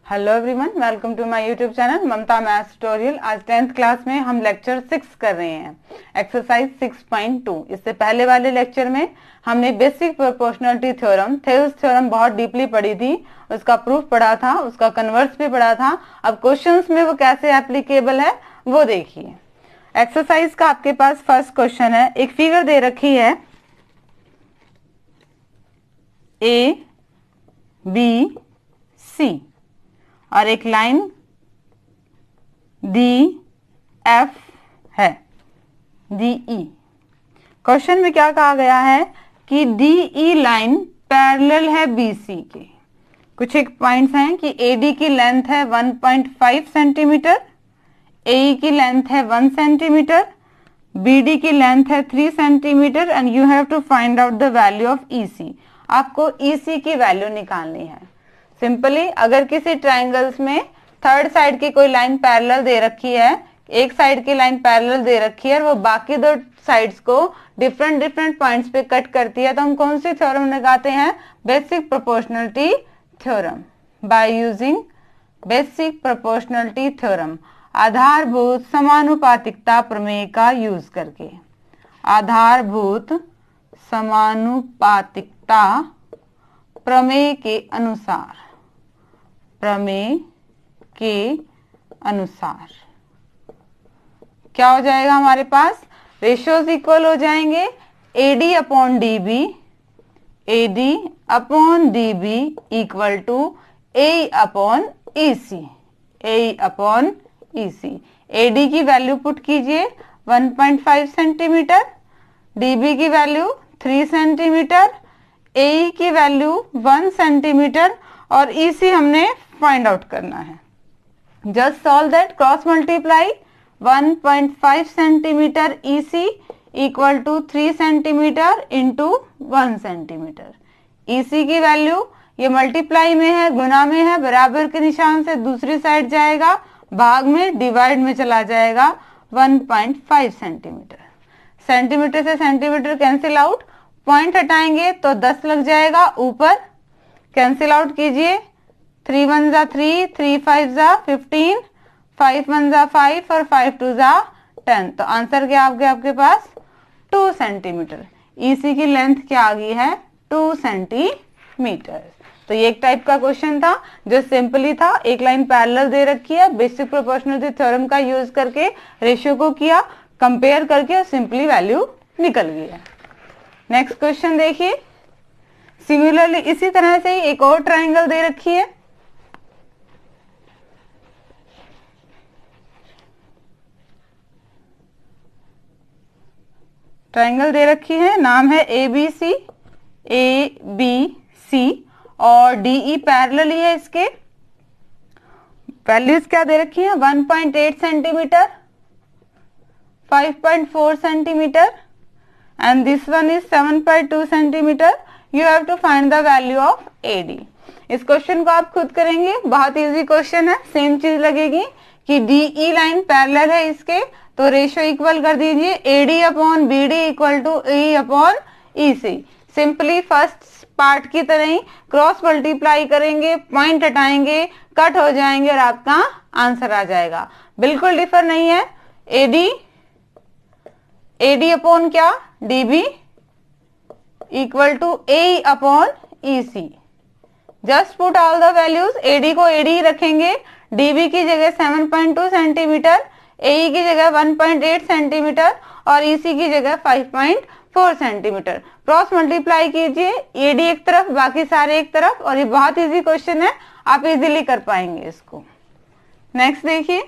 Hello everyone, welcome to my YouTube channel Mamta maths tutorial. आज 10th class में हम lecture 6 कर रहे हैं, एक्सरसाइज 6.2। इससे पहले वाले लेक्चर में हमने basic proportionality theorem, Thales theorem बहुत डीपली पढ़ी थी, उसका प्रूफ पढ़ा था, उसका कन्वर्स भी पढ़ा था। अब क्वेश्चंस में वो कैसे एप्लीकेबल है वो देखिए। एक्सरसाइज का आपके पास फर्स्ट क्वेश्चन है, एक फिगर दे रखी है ABC और एक लाइन DF है, DE। क्वेश्चन में क्या कहा गया है कि DE लाइन पैरेलल है BC के। कुछ एक पॉइंट्स हैं कि AD की लेंथ है 1.5 सेंटीमीटर, AE की लेंथ है 1 सेंटीमीटर, BD की लेंथ है 3 centimetre and you have to find out the value of EC। आपको EC की वैल्यू निकालनी है। सिंपली अगर किसी ट्रायंगल्स में थर्ड साइड की कोई लाइन पैरेलल दे रखी है, एक साइड की लाइन पैरेलल दे रखी है और वो बाकी दो साइड्स को डिफरेंट पॉइंट्स पे कट करती है, तो हम कौन सी थ्योरम लगाते हैं? Basic proportionality theorem. By using basic proportionality theorem, आधारभूत समानुपातिकता प्रमेय का यूज करके। आधारभूत समानुपातिकता प्रमेय के अनुसार, प्रमेय के अनुसार क्या हो जाएगा हमारे पास? रेशियोज इक्वल हो जाएंगे। AD upon DB, AD upon DB equal to AE upon EC, AE upon EC। AD की वैल्यू पुट कीजिए 1.5 सेंटीमीटर, DB की वैल्यू 3 सेंटीमीटर, AE की वैल्यू 1 सेंटीमीटर और EC हमने फाइंड आउट करना है। Just solve that, cross multiply 1.5 centimetre EC equal to 3 centimetre into 1 centimetre. EC की value ये मल्टीप्लाई में है, गुना में है, बराबर के निशान से दूसरी साइड जाएगा, भाग में डिवाइड में चला जाएगा 1.5 सेंटीमीटर। सेंटीमीटर से सेंटीमीटर कैंसिल आउट, पॉइंट हटाएंगे तो 10 लग जाएगा, ऊपर कैंसिल आउट कीजिए, 3 1 जा 3, 3 5 जा 15, 5 1 जा 5 और 5 2 जा 10। तो आंसर क्या आ गया आपके पास? 2 सेंटीमीटर। EC की लेंथ क्या आ गई है? 2 सेंटीमीटर। तो ये एक टाइप का क्वेश्चन था जो सिंपली था, एक लाइन पैरेलल दे रखी है, बेसिक प्रोपोर्शनलिटी थ्योरम का यूज करके रेशियो को किया, कंपेयर करके सिंपली वैल्यू निकल गई है। नेक्स्ट क्वेश्चन देखिए। सिमिलरली इसी तरह से ही एक और ट्रायंगल दे रखी है, ट्रायंगल दे रखी है, नाम है ABC, ABC और DE पैरेलल ही है। इसके वैल्यूज क्या दे रखी है? 1.8 centimetre, 5.4 centimetre and this one is 7.2 centimetre. You have to find the value of AD। इस क्वेश्चन को आप खुद करेंगे, बहुत इजी क्वेश्चन है, सेम चीज लगेगी कि DE लाइन पैरेलल है इसके, तो रेशियो इक्वल कर दीजिए AD upon BD equal to AE upon EC। Simply first part की तरह ही क्रॉस मल्टीप्लाई करेंगे, पॉइंट हटाएंगे, कट हो जाएंगे और आपका आंसर आ जाएगा। बिल्कुल डिफर नहीं है। AD अपॉन क्या? DB equal to AE upon EC। Just put all the values. AD को AD ही रखेंगे, DB की जगह 7.2 सेंटीमीटर, AE की जगह 1.8 सेंटीमीटर और EC की जगह 5.4 सेंटीमीटर। क्रॉस मल्टीप्लाई कीजिए, AD एक तरफ बाकी सारे एक तरफ, और ये बहुत इजी क्वेश्चन है, आप इजीली कर पाएंगे इसको। नेक्स्ट देखिए।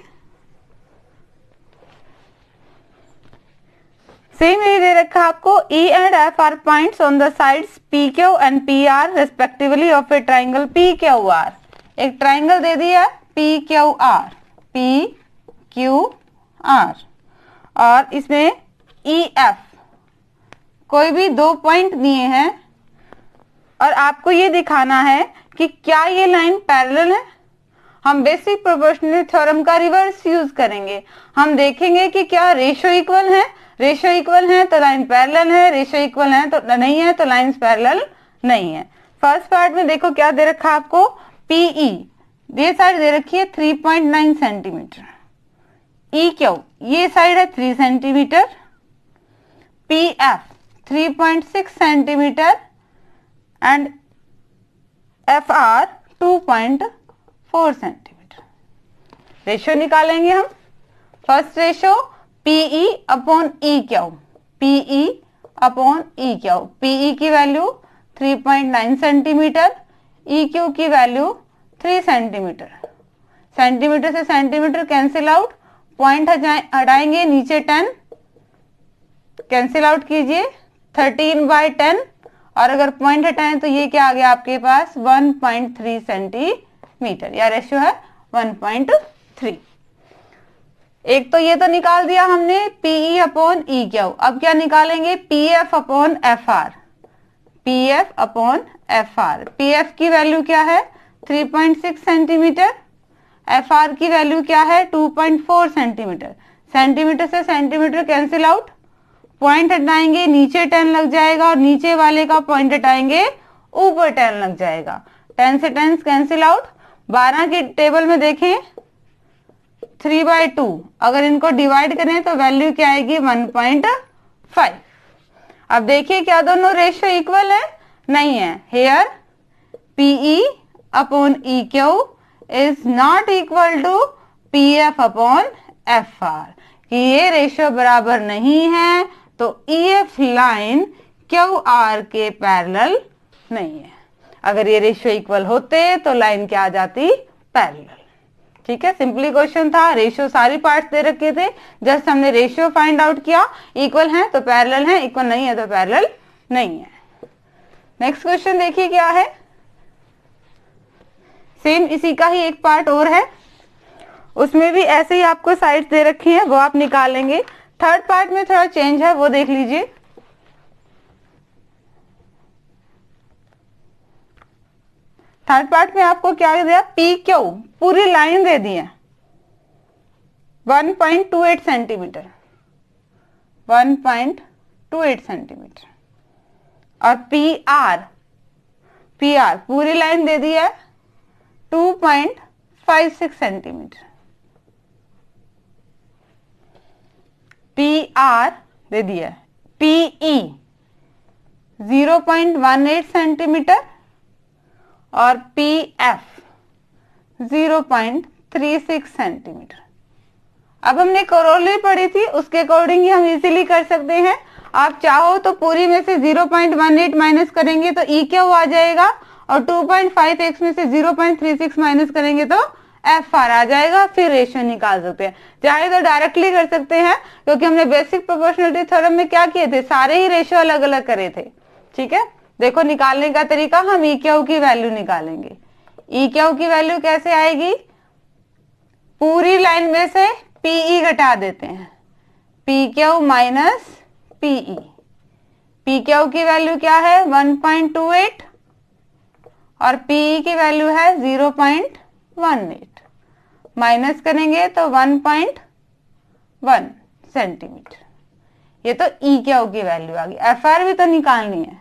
सेम यही दे रखा आपको, E and F are points on the sides PQ and PR respectively of a triangle PQR। एक ट्राइंगल दे दिया PQR, PQR और इसमें EF कोई भी दो पॉइंट दिए हैं और आपको ये दिखाना है कि क्या ये लाइन पैरेलल है। हम बेसिक प्रोपोर्शनलिटी थ्योरम का रिवर्स यूज करेंगे, हम देखेंगे कि क्या रेशियो इक्वल है, रेशियो इक्वल है तो लाइन पैरेलल है, रेशियो इक्वल है तो नहीं है तो लाइंस पैरेलल नहीं है। फर्स्ट पार्ट में देखो क्या दे रखा आपको, PE ये साइड दे रखी है 3.9 सेंटीमीटर, ई क्यू ये साइड है 3 centimetre, P F 3.6 centimetre and F R 2.4 centimetre. Ratio निकालेंगे हम। First ratio PE upon E Q, PE upon E Q, PE की वैल्यू 3.9 सेंटीमीटर, ई क्यू की वैल्यू 3 सेंटीमीटर। सेंटीमीटर से centimetre cancel out, point हटाएंगे, नीचे 10 cancel out कीजिए, 13/10 और अगर पॉइंट हटाएं तो ये क्या आ गया आपके पास 1.3 सेंटीमीटर, या रेशियो है 1.3। एक तो ये तो निकाल दिया हमने पीई अपॉन ई क्यू। अब क्या निकालेंगे PF upon F are, PF upon F are. PF की वैल्यू क्या है 3.6 सेंटीमीटर, एफ आर की वैल्यू क्या है 2.4 सेंटीमीटर। सेंटीमीटर से सेंटीमीटर कैंसिल आउट, पॉइंट हटाएंगे, नीचे 10 लग जाएगा और नीचे वाले का पॉइंट हटाएंगे ऊपर 10 लग जाएगा। 10 से 10 कैंसिल आउट। 12 की टेबल में देखें 3/2, अगर इनको डिवाइड करें तो वैल्यू क्या आएगी 1.5। अब देखिए क्या दोनों रेशियो इक्वल है? नहीं है। Here PE upon E Q is not equal to PF upon F R, कि ये रेशियो बराबर नहीं है, तो ईएफ लाइन क्यू आर के पैरेलल नहीं है। अगर ये रेशियो इक्वल होते तो लाइन क्या आ जाती पैरेलल। ठीक है, सिंपली क्वेश्चन था, रेशियो सारी पार्ट्स दे रखे थे, जस्ट हमने रेशियो फाइंड आउट किया, इक्वल है तो पैरेलल है, इक्वल नहीं है तो पैरेलल नहीं है। नेक्स्ट क्वेश्चन देखिए क्या है, सेम इसी का ही एक पार्ट और है, उसमें भी ऐसे ही आपको साइड्स दे रखी हैं, वो आप निकालेंगे। थर्ड पार्ट में थोड़ा चेंज है, वो देख लीजिए। थर्ड पार्ट में आपको क्या दिया, पी क्यू पूरी लाइन दे दी है 1.28 सेंटीमीटर, 1.28 सेंटीमीटर, और पी आर पूरी लाइन दे दी है 2.56 सेंटीमीटर। पी आर दे दिया, पीई 0.18 सेंटीमीटर और पी एफ 0.36 सेंटीमीटर। अब हमने करोली पढ़ी थी, उसके अकॉर्डिंग ही हम इजीली कर सकते हैं। आप चाहो तो पूरी में से 0.18 माइनस करेंगे तो ई क्यू आ जाएगा, और 2.5x में से 0.36 माइनस करेंगे तो एफ आर आ जाएगा, फिर रेशियो निकाल सकते हैं। चाहे तो डायरेक्टली कर सकते हैं, क्योंकि हमने बेसिक प्रोपोर्शनलिटी थ्योरम में क्या किए थे, सारे ही रेशियो अलग अलग करे थे। ठीक है, देखो निकालने का तरीका, हम ई क्यू की वैल्यू निकालेंगे। ई क्यू की वैल्यू कैसे आएगी, पूरी लाइन में से पीई घटा देते हैं, P Q minus PE. P Q की वैल्यू क्या है 1.28 और पीई की वैल्यू है 0.18, माइनस करेंगे तो 1.1 सेंटीमीटर। ये तो ई क्यू की वैल्यू आ गई। एफ आर भी तो निकालनी है,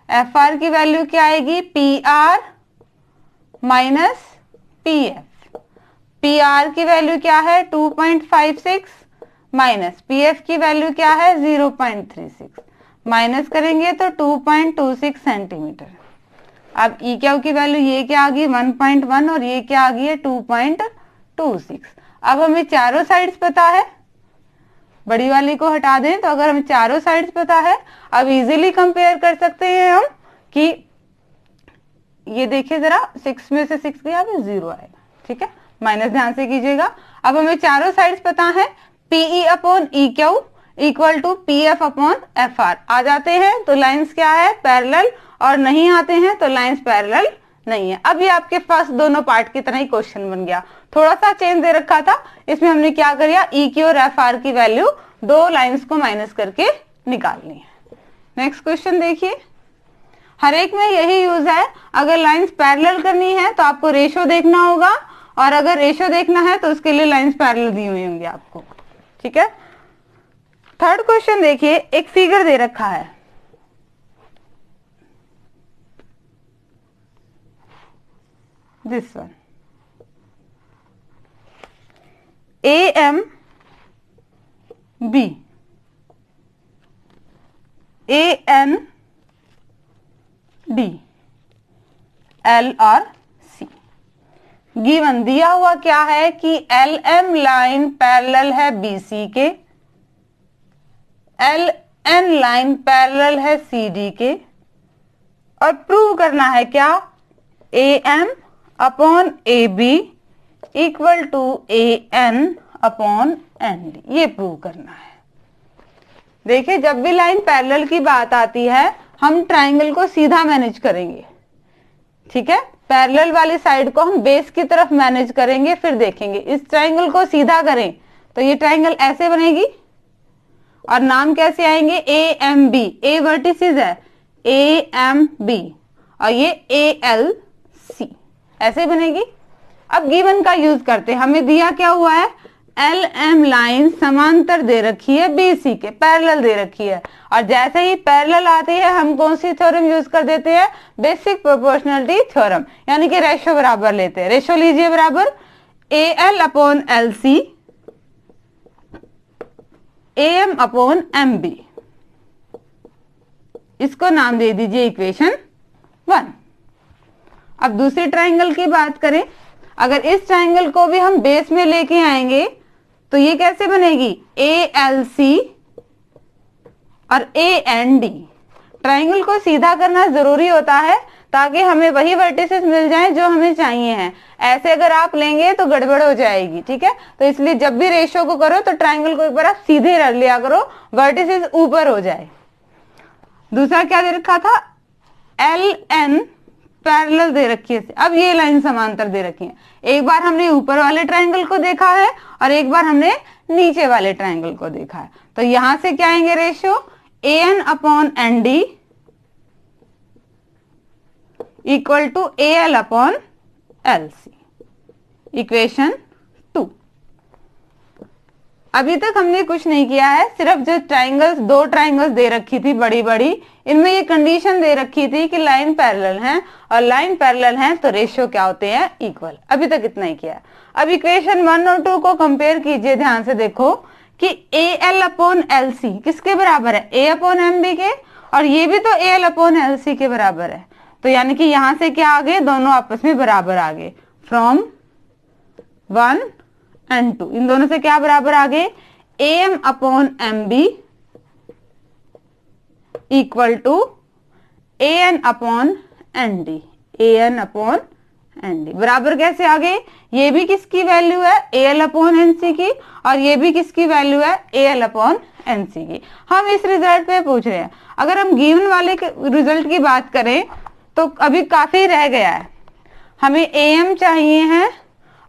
एफ आर की वैल्यू क्या आएगी P R minus P F. P R की वैल्यू क्या है 2.56 माइनस पी एफ की वैल्यू क्या है 0.36, माइनस करेंगे तो 2.26 सेंटीमीटर। अब ई क्यू की वैल्यू ये क्या आ गई 1.1 और ये क्या आ गई है 2.26। अब हमें चारों साइड्स पता है, बड़ी वाली को हटा दें तो अगर हमें चारों साइड्स पता है, अब इजीली कंपेयर कर सकते हैं हम कि ये देखिए जरा 6 में से 6 गया, अब 0 आएगा। ठीक है, माइनस ध्यान से कीजिएगा। अब हमें चारों साइड्स पता है, PE upon E Q equal to P F upon F R. आ जाते हैं तो लाइंस क्या है पैरेलल, और नहीं आते हैं तो लाइंस पैरेलल नहीं है। अब ये आपके पास दोनों पार्ट की तरह ही क्वेश्चन बन गया। थोड़ा सा चेंज दे रखा था, इसमें हमने क्या किया, ई क्यू और एफ आर की वैल्यू दो लाइंस को माइनस करके निकालनी है। नेक्स्ट क्वेश्चन देखिए, हर एक में यही यूज है। अगर लाइंस पैरेलल करनी है तो आपको रेशियो देखना होगा, और अगर रेशियो देखना है तो उसके लिए लाइंस पैरेलल दी हुई होंगी आपको। ठीक है, थर्ड क्वेश्चन देखिए, एक फिगर दे रखा है, this one. AM B AN D L और C। गिवन दिया हुआ क्या है कि LM लाइन पैरेलल है BC के, LN लाइन पैरेलल है CD के, और प्रूव करना है क्या, AM upon AB equal to AN upon ND, ये प्रूव करना है। देखिए जब भी लाइन पैरेलल की बात आती है हम ट्राइंगल को सीधा मैनेज करेंगे, ठीक है। पैरेलल वाली साइड को हम बेस की तरफ मैनेज करेंगे, फिर देखेंगे इस ट्राइंगल को सीधा करें तो ये ट्राइंगल ऐसे बनेगी और नाम कैसे आएंगे, AMB, A वर्टिसेस है AMB और ये ALC, ऐसे बनेगी। अब गिवन का यूज करते हैं, हमें दिया क्या हुआ है, LM लाइन समांतर दे रखी है BC के, पैरेलल दे रखी है, और जैसे ही पैरेलल आती है हम कौन सी थ्योरम यूज कर देते हैं, बेसिक प्रोपोर्शनलिटी थ्योरम, यानी कि रेशो बराबर लेते हैं। रेशो लीजिए बराबर AL upon LC AM upon MB, इसको नाम दे दीजिए इक्वेशन 1। अब दूसरी ट्राइंगल की बात करें, अगर इस ट्राइंगल को भी हम बेस में लेके आएंगे तो ये कैसे बनेगी, ALC और AND। ट्राइंगल को सीधा करना जरूरी होता है ताकि हमें वही वर्टिसेस मिल जाएं जो हमें चाहिए हैं। ऐसे अगर आप लेंगे तो गड़बड़ हो जाएगी, ठीक है। तो इसलिए जब भी रेशियो को करो तो ट्राइंगल को एक बार आप सीधे रख लिया करो, वर्टिसेस ऊपर हो जाए। दूसरा क्या दे रखा था, LN पैरेलल दे रखी है, अब ये लाइन समांतर दे रखी है। एक बार हमने ऊपर वाले ट्राइंगल को देखा है और एक बार हमने नीचे वाले ट्राइंगल को देखा है, तो यहां से क्या आएंगे ratio, AN upon ND equal to AL upon LC, equation 2। अभी तक हमने कुछ नहीं किया है, सिर्फ जो ट्राइंगल्स, दो ट्राइंगल्स दे रखी थी बड़ी बड़ी, इनमें ये कंडीशन दे रखी थी कि लाइन पैरेलल है, और लाइन पैरेलल है तो रेशियो क्या होते हैं, इक्वल। अभी तक इतना ही किया। अब इक्वेशन 1 और 2 को कंपेयर कीजिए, ध्यान से देखो कि AL अपॉन LC किसके बराबर है, A अपॉन MB के, और ये भी तो AL अपॉन LC के बराबर है। तो यानी कि यहां से क्या आ गए, दोनों आपस में बराबर आ गए। फ्रॉम 1 and 2 इन दोनों से क्या बराबर आ गए, AM upon MB equal to AN upon ND, AN upon ND बराबर कैसे आ गए, ये भी किसकी वैल्यू है, AL अपॉन NC की, और ये भी किसकी वैल्यू है, AL अपॉन NC की। हम इस रिजल्ट पे पूछ रहे हैं। अगर हम गिवन वाले रिजल्ट की बात करें तो अभी काफी रह गया है, हमें AM चाहिए है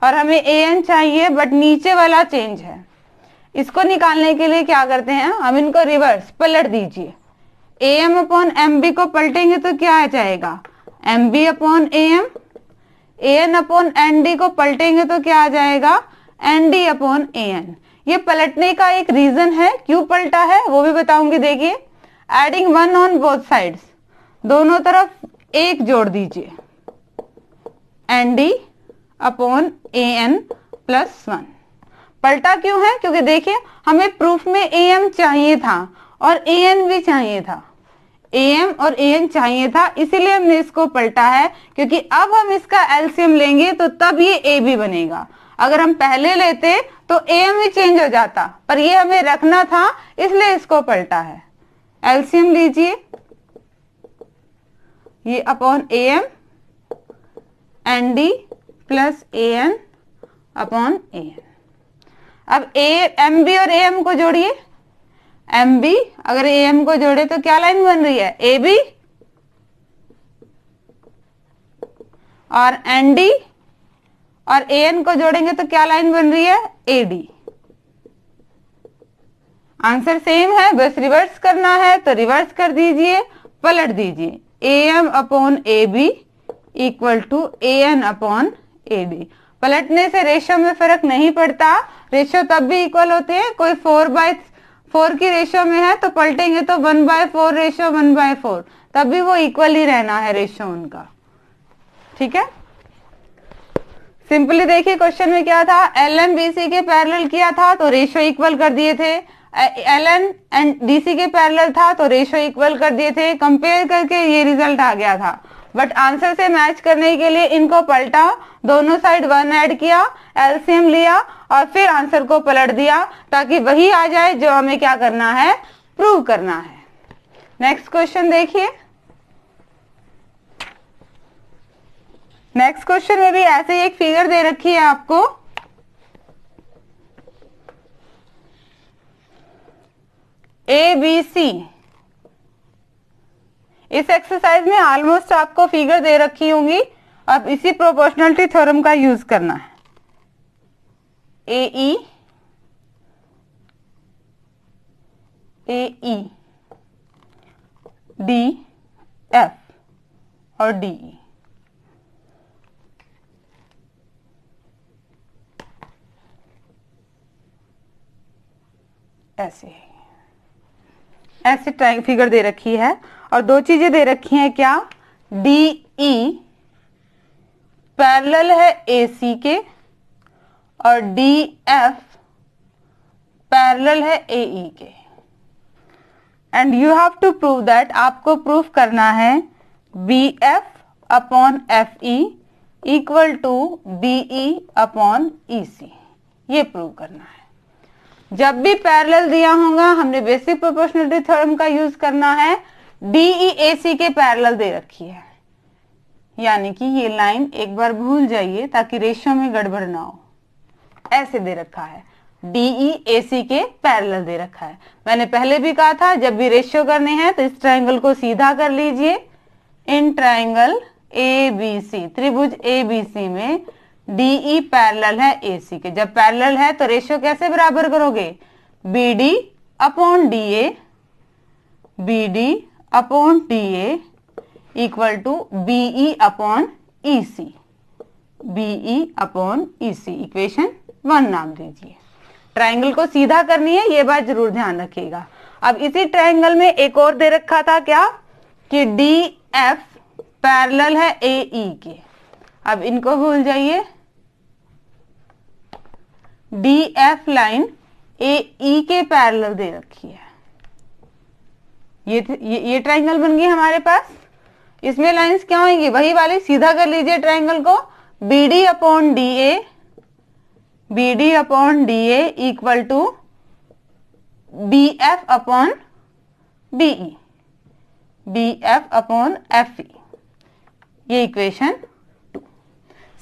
और हमें AN चाहिए, बट नीचे वाला चेंज है। इसको निकालने के लिए क्या करते हैं, हम इनको रिवर्स पलट दीजिए। AM अपॉन MB को पलटेंगे तो क्या आ जाएगा, MB upon AM, AN upon ND को पलटेंगे तो क्या आ जाएगा, ND अपॉन AN। ये पलटने का एक रीजन है, क्यों पलटा है वो भी बताऊंगी। देखिए, एडिंग 1 ऑन बोथ साइड्स, दोनों तरफ एक जोड़ दीजिए, ND अपॉन AN प्लस 1। पलटा क्यों है, क्योंकि देखिए हमें प्रूफ में AM चाहिए था और AN भी चाहिए था, AM और AN चाहिए था, इसीलिए हमने इसको पलटा है, क्योंकि अब हम इसका एलसीएम लेंगे तो तब ये AB बनेगा। अगर हम पहले लेते तो AM ही चेंज हो जाता, पर ये हमें रखना था इसलिए इसको पलटा है। एलसीएम लीजिए, ये upon AM ND plus AN upon AN। अब MB और AM को जोड़िए, MB अगर AM को जोड़े तो क्या लाइन बन रही है, AB, और ND और AN को जोड़ेंगे तो क्या लाइन बन रही है, AD। आंसर सेम है, बस रिवर्स करना है तो रिवर्स कर दीजिए, पलट दीजिए। AM upon AB equal to AN upon AD। पलटने से रेशियो में फर्क नहीं पड़ता, रेशियो तब भी इक्वल होते हैं। कोई 4/4 की रेशियो में है तो पलटेंगे तो 1/4 रेशियो 1/4, तब भी वो इक्वल ही रहना है रेशियो उनका, ठीक है। सिंपली देखिए क्वेश्चन में क्या था, एल एम बी सी के पैरेलल किया था तो रेशियो इक्वल कर दिए थे, L N and D C के पैरेलल था तो रेशियो इक्वल कर दिए थे, कंपेयर करके ये रिजल्ट आ गया था। बट आंसर से मैच करने के लिए इनको पलटा, दोनों साइड 1 ऐड किया, एलसीएम लिया और फिर आंसर को पलट दिया ताकि वही आ जाए जो हमें क्या करना है, प्रूव करना है। नेक्स्ट क्वेश्चन देखिए। नेक्स्ट क्वेश्चन में भी ऐसे ही एक फिगर दे रखी है आपको, ए बी सी। इस एक्सरसाइज में ऑलमोस्ट आपको फिगर दे रखी होंगी, अब इसी प्रोपोर्शनलिटी थ्योरम का यूज करना है। ए ई डी एफ और डी ई, ऐसे फिगर दे रखी है और दो चीजें दे रखी हैं, क्या, डी ई पैरेलल है ए सी के और डी एफ पैरेलल है A E K, and you have to prove that, आपको प्रूफ करना है B F upon F E equal to B E upon E C, ये प्रूव करना है। जब भी पैरेलल दिया होगा हमने बेसिक प्रोपोर्शनलिटी थ्योरम का यूज करना है। डीई ए सी के पैरेलल दे रखी है, यानी कि ये लाइन एक बार भूल जाइए ताकि रेशियो में गड़बड़ ना हो, ऐसे दे रखा है, डीई ए सी के पैरेलल दे रखा है। मैंने पहले भी कहा था जब भी रेशियो करने हैं तो इस ट्रायंगल को सीधा कर लीजिए। In triangle A B C, त्रिभुज ए बी सी में डीई पैरेलल है ए सी के, जब पैरेलल है तो रेशियो कैसे बराबर करोगे, B D upon D A, B D upon D A equal to BE upon E C, BE upon E C, equation 1 नाम दीजिए। ट्रायंगल को सीधा करनी है, ये बात जरूर ध्यान रखिएगा। अब इसी ट्रायंगल में एक और दे रखा था क्या, कि डी एफ पैरेलल है ए ई के, अब इनको भूल जाइए, डी एफ लाइन ए ई के पैरेलल दे रखी है। ये ट्रायंगल बन गई हमारे पास। इसमें लाइंस क्या होंगी, वही वाली, सीधा कर लीजिए ट्रायंगल को, B D upon D A, B D upon D A equal to B F upon B E, B F upon F E, ये इक्वेशन 2।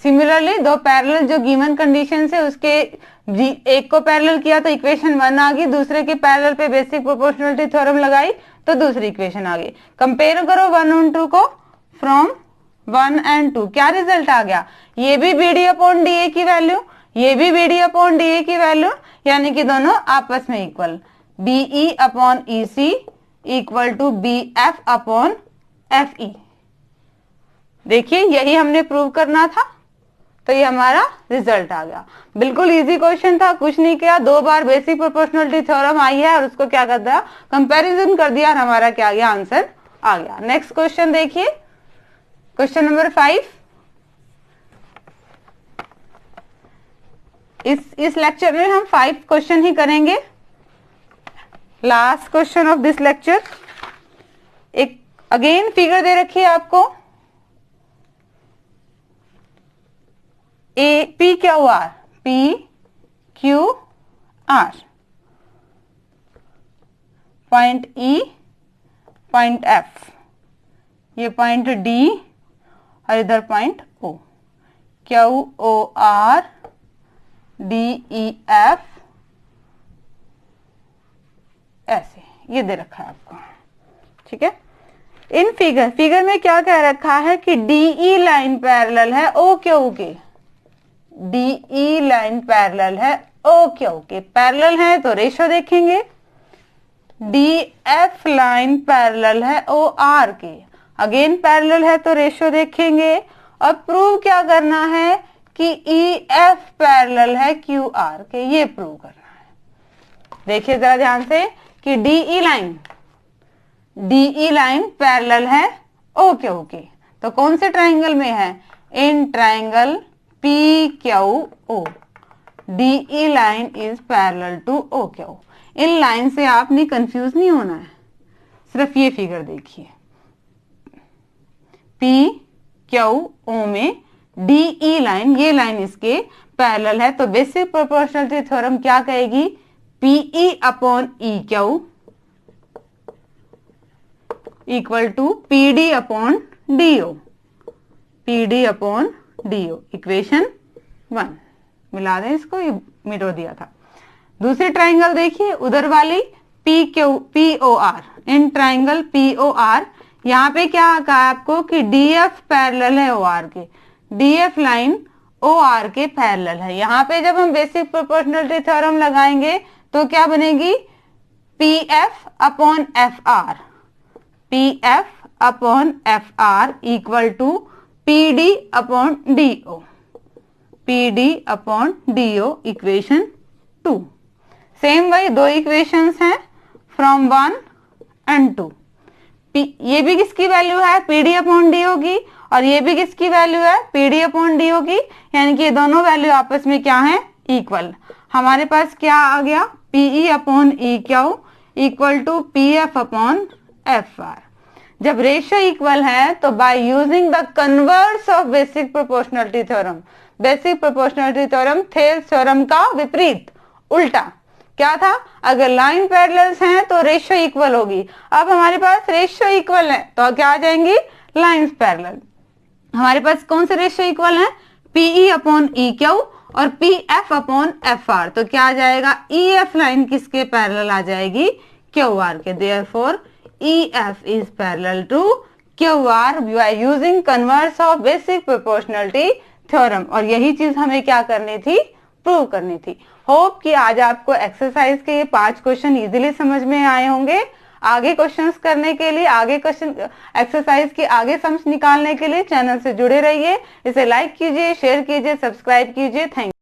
सिमिलरली दो पैरेलल जो गिवन कंडीशन से उसके एक को पैरेलल किया तो इक्वेशन 1 आ गई, दूसरे के पैरेलल पे बेसिक प्रोपोर्शनलिटी थ्योरम लगाई तो दूसरी इक्वेशन आ गई। कंपेयर करो 1 और 2 को, फ्रॉम 1 एंड 2 क्या रिजल्ट आ गया, ये भी B D upon D A की वैल्यू, ये भी B D upon D A की वैल्यू, यानी कि दोनों आपस में equal, B E upon E C equal to B F upon F E. देखिए यही हमने प्रूव करना था, तो ये हमारा रिजल्ट आ गया। बिल्कुल इजी क्वेश्चन था, कुछ नहीं किया, 2 बार बेसिक प्रोपोर्शनलिटी थ्योरम आई है और उसको क्या कर दिया, कंपैरिजन कर दिया और हमारा क्या आ गया, आंसर आ गया। नेक्स्ट क्वेश्चन देखिए, क्वेश्चन नंबर 5। इस लेक्चर में हम 5 क्वेश्चन ही करेंगे, last question of this lecture. एक अगेन फिगर दे रखी है आपको, A P Q R, P Q R, point E, point F, ये पॉइंट डी और इधर point O, Q O R D E F, ऐसे ये दे रखा है आपको, ठीक है। इन फिगर में क्या कह रखा है कि डीई लाइन पैरेलल है ओ क्यू के, डीई लाइन पैरेलल है ओ क्यू के, पैरेलल है तो रेशियो देखेंगे, डी एफ लाइन पैरेलल है ओ आर के, अगेन पैरेलल है तो रेशियो देखेंगे, और प्रूव क्या करना है कि ई एफ पैरेलल है क्यू आर के, ये प्रूव करना है। देखिए जरा ध्यान से कि डीई लाइन पैरेलल है ओ क्यू के, तो कौन से ट्राइंगल में है, in triangle P Q O, DE line is parallel to OQ। इन लाइन से आपने कंफ्यूज नहीं होना है, सिर्फ ये फिगर देखिए, पी क्यू ओ में DE लाइन, ये लाइन इसके पैरेलल है, तो बेसिक प्रोपोर्शनलिटी थ्योरम क्या कहेगी, PE upon EQ equal to PD upon DO, PD upon DO, equation 1। मिला दें इसको, ये मिटो दिया था। दूसरी ट्राइंगल देखिए, उधर वाली POR, इन ट्राइंगल POR, यहाँ पे क्या कहा आपको कि DF पैरेलल है OR के, DF लाइन OR के पैरेलल है। यहाँ पे जब हम बेसिक प्रोपोर्शनलिटी थ्योरम लगाएंगे तो क्या बनेगी, PF upon FR, PF upon FR equal to PD upon DO, PD upon DO, equation 2। Same वही दो इक्वेशंस हैं फ्रॉम 1 एंड 2। ये भी किसकी वैल्यू है, PD अपॉन DO की, और ये भी किसकी वैल्यू है, PD अपॉन DO की, यानी कि ये दोनों वैल्यू आपस में क्या है, इक्वल। हमारे पास क्या आ गया, PE upon EQ equal to PF upon FR। जब रेशियो इक्वल है तो by using the converse of basic proportionality theorem, basic proportionality theorem Thales theorem का विपरीत, उल्टा क्या था, अगर लाइन पैरेलल्स हैं तो रेशियो इक्वल होगी। अब हमारे पास रेशियो इक्वल है तो क्या आ जाएंगी, लाइंस पैरेलल। हमारे पास कौन से रेशियो इक्वल है, PE अपॉन EQ और PF अपॉन FR, तो क्या आ जाएगा, EF लाइन किसके पैरेलल आ जाएगी, QR के। Therefore EF is parallel to QR by using converse of basic proportionality theorem. और यही चीज हमें क्या करनी थी, प्रूव करनी थी। होप कि आज आपको एक्सरसाइज के ये 5 क्वेश्चन इजीली समझ में आए होंगे। आगे क्वेश्चंस करने के लिए, आगे क्वेश्चन एक्सरसाइज के आगे समझ निकालने के लिए चैनल से जुड़े रहिए। इसे लाइक कीजिए, शेयर कीजिए, सब्सक्राइब कीजिए। Thank you.